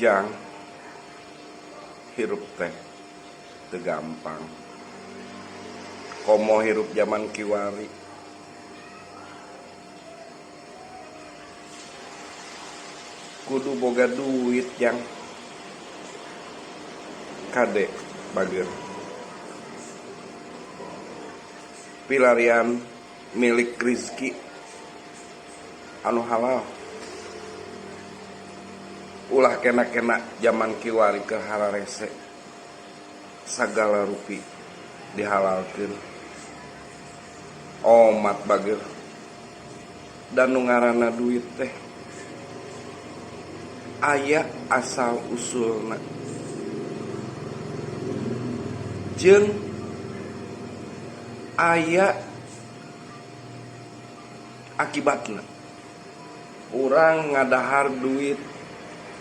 Jang hirup teh teu gampang. Komo hirup zaman kiwari. Kudu boga duit Jang. Kade bager. Pilarian milik rezeki anu halal. Ulah kena-kena zaman kiwari ke hararese. Sagala rupi dihalalkeun. Omat bager. Dan nu ngaranna duit teh aya asal usulna. Jeung aya akibatna. Urang ngadahar duit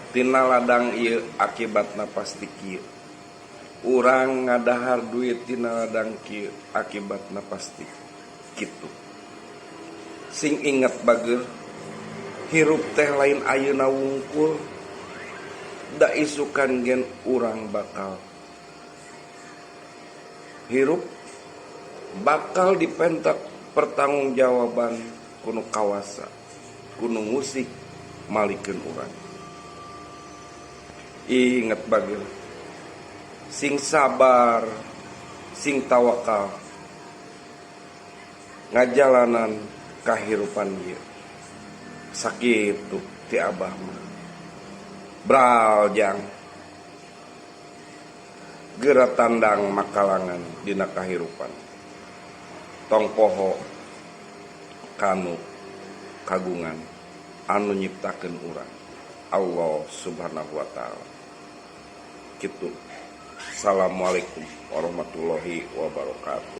tina ladang ieu akibatna pasti kieu. Urang ngadahar duit tina ladang kieu akibatna pasti kitu. Sing inget bager, hirup teh lain ayeuna wungkul, da isukan gen urang bakal hirup bakal dipentak pertanggungjawaban kuno kawasa, kuno musik malikeun urang. Ingat bager, sing sabar, sing tawakal, ngajalanan kahirupan ieu. Sakitu ti Abah mah. Bral Jang. Geura tandang makalangan dina kahirupan. Tong poho kanu kagungan anu nyiptakeun urang. Allah Subhanahu wa taala. Kitu. Assalamualaikum warahmatullahi wabarakatuh.